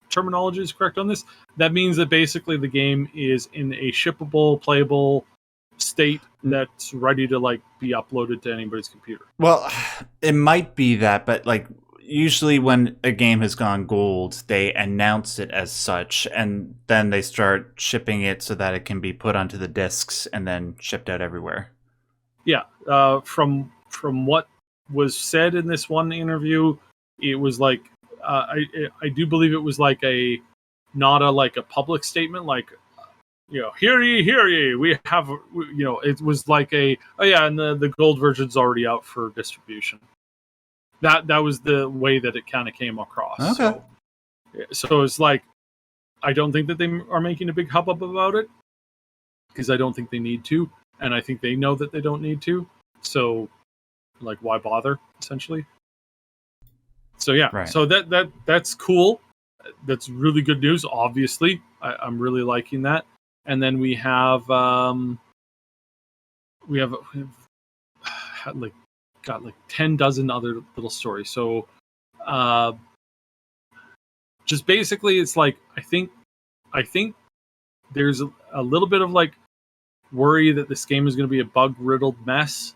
terminology is correct on this. That means that basically the game is in a shippable, playable state that's ready to be uploaded to anybody's computer. Well, it might be that, but usually when a game has gone gold, they announce it as such, and then they start shipping it so that it can be put onto the discs and then shipped out everywhere. Yeah, from what was said in this one interview, it was I do believe it was not a public statement, hear ye, we have, it was and the gold version's already out for distribution. That was the way that it kind of came across. Okay. So it's I don't think that they are making a big hubbub about it, because I don't think they need to, and I think they know that they don't need to. So why bother, essentially? So yeah, right. So that's cool. That's really good news. Obviously, I'm really liking that. And then we have got 10 dozen other little stories. So just basically, it's I think there's a little bit of worry that this game is going to be a bug riddled mess.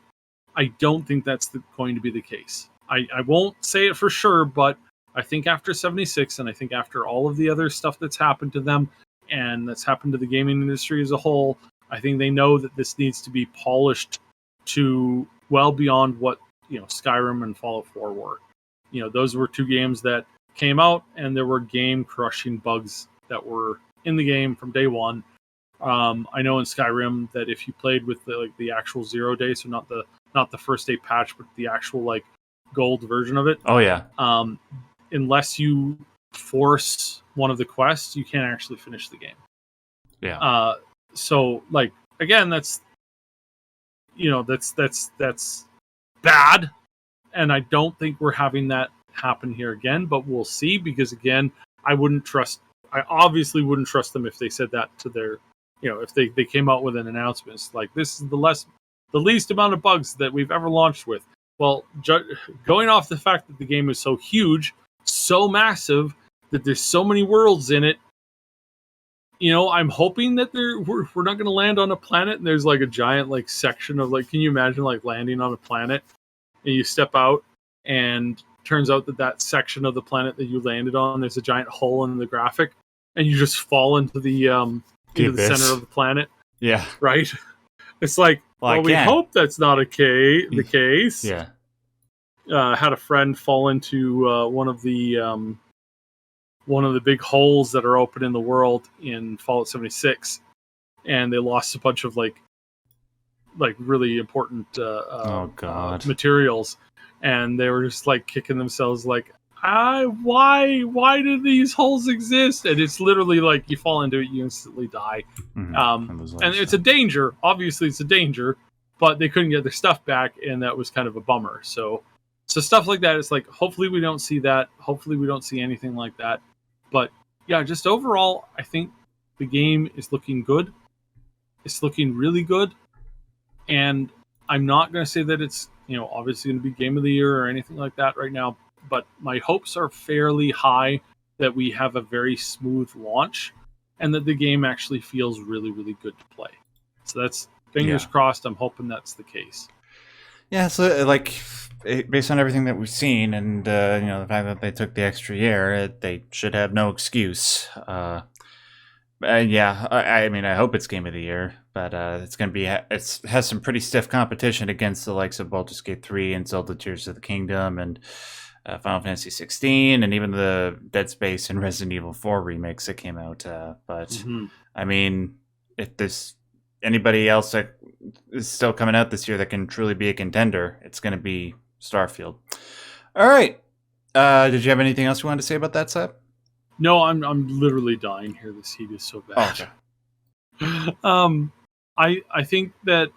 I don't think that's going to be the case. I won't say it for sure, but I think after 76, and I think after all of the other stuff that's happened to them, and that's happened to the gaming industry as a whole. I think they know that this needs to be polished to well beyond what Skyrim and Fallout 4 were. Those were two games that came out, and there were game-crushing bugs that were in the game from day one. I know in Skyrim that if you played with the actual 0 day, so not the first day patch, but the actual gold version of it. Oh yeah. Unless you force one of the quests, you can't actually finish the game. Yeah. So again, that's bad, and I don't think we're having that happen here again. But we'll see, because again, I obviously wouldn't trust them if they said that to their, if they came out with an announcement it's like, this is the least amount of bugs that we've ever launched with. Well, going off the fact that the game is so huge, so massive, that there's so many worlds in it, I'm hoping that we're not going to land on a planet and there's a giant section of can you imagine landing on a planet and you step out and turns out that section of the planet that you landed on, there's a giant hole in the graphic and you just fall into the center of the planet. Yeah. Right? It's we hope that's not the case. Yeah. Had a friend fall into one of the big holes that are open in the world in Fallout 76, and they lost a bunch of really important materials, and they were just kicking themselves why do these holes exist? And it's literally you fall into it, you instantly die. Mm-hmm. And it's a danger. Obviously it's a danger, but they couldn't get their stuff back, and that was kind of a bummer. So stuff like that, it's hopefully we don't see that. Hopefully we don't see anything like that. But yeah, just overall, I think the game is looking good. It's looking really good. And I'm not going to say that it's, obviously going to be game of the year or anything like that right now. But my hopes are fairly high that we have a very smooth launch and that the game actually feels really, really good to play. So that's fingers crossed. I'm hoping that's the case. Yeah, so based on everything that we've seen, and the fact that they took the extra year, they should have no excuse. I mean, I hope it's game of the year, but it's going to be it has some pretty stiff competition against the likes of Baldur's Gate 3 and Zelda Tears of the Kingdom and Final Fantasy 16, and even the Dead Space and Resident Evil 4 remakes that came out. But I mean, if there's anybody else that is still coming out this year that can truly be a contender, it's going to be Starfield. All right. Did you have anything else you wanted to say about that, Seb? No, I'm literally dying here. This heat is so bad. Oh, okay. I think that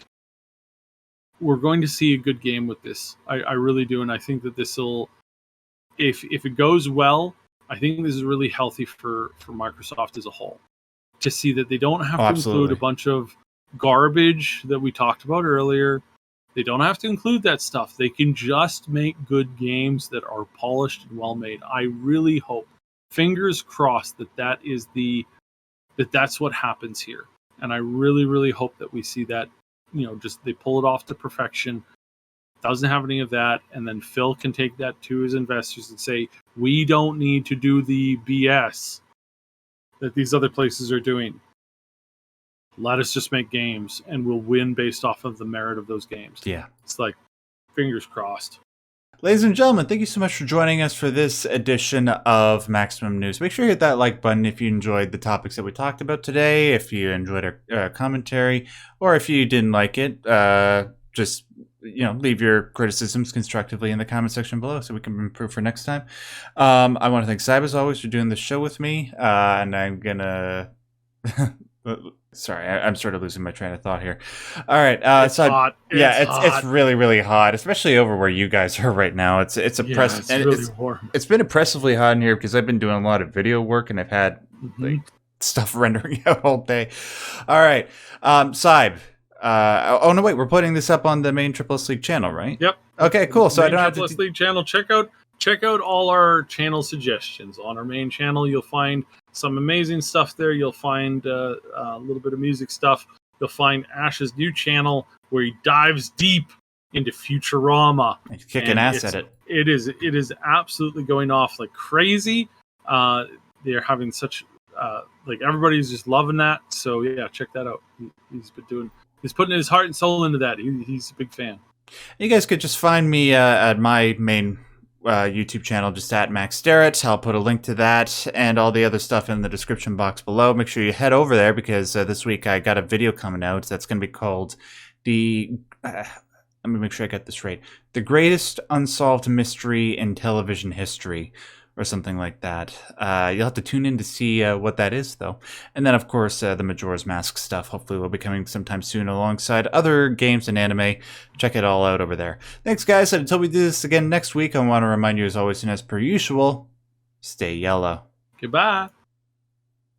we're going to see a good game with this. I really do, and I think that this will, if it goes well, I think this is really healthy for Microsoft as a whole. To see that they don't have to include a bunch of garbage that we talked about earlier. They don't have to include that stuff. They can just make good games that are polished and well made. I really hope, fingers crossed, that's what happens here. And I really, really hope that we see that, just they pull it off to perfection. Doesn't have any of that, and then Phil can take that to his investors and say, we don't need to do the BS that these other places are doing. Let us just make games, and we'll win based off of the merit of those games. Yeah. It's fingers crossed. Ladies and gentlemen, thank you so much for joining us for this edition of Maximum News. Make sure you hit that like button if you enjoyed the topics that we talked about today, if you enjoyed our commentary, or if you didn't like it, just leave your criticisms constructively in the comment section below so we can improve for next time. I want to thank Saib, as always, for doing the show with me, and I'm gonna... Sorry, I'm sort of losing my train of thought here. All right, it's hot. It's really, really hot, especially over where you guys are right now. It's oppressive. Yeah, it's really warm. It's been oppressively hot in here because I've been doing a lot of video work and I've had stuff rendering out all day. All right, Saib. Oh no, wait, we're putting this up on the main Triple S League channel, right? Yep. Okay, cool. So I don't have to. Triple S League channel. Check out all our channel suggestions on our main channel. You'll find some amazing stuff there. You'll find a little bit of music stuff. You'll find Ash's new channel where he dives deep into Futurama. He's kicking ass at it. It is absolutely going off like crazy. They're having such like everybody's just loving that. So yeah, check that out. He's putting his heart and soul into that. He's a big fan. You guys could just find me at my main YouTube channel, just at Max Derrat. I'll put a link to that and all the other stuff in the description box below. Make sure you head over there because this week I got a video coming out that's going to be called let me make sure I get this right. The Greatest Unsolved Mystery in Television History, or something like that. You'll have to tune in to see what that is, though. And then, of course, the Majora's Mask stuff hopefully will be coming sometime soon alongside other games and anime. Check it all out over there. Thanks, guys. And until we do this again next week, I want to remind you, as always and as per usual, stay yellow. Goodbye.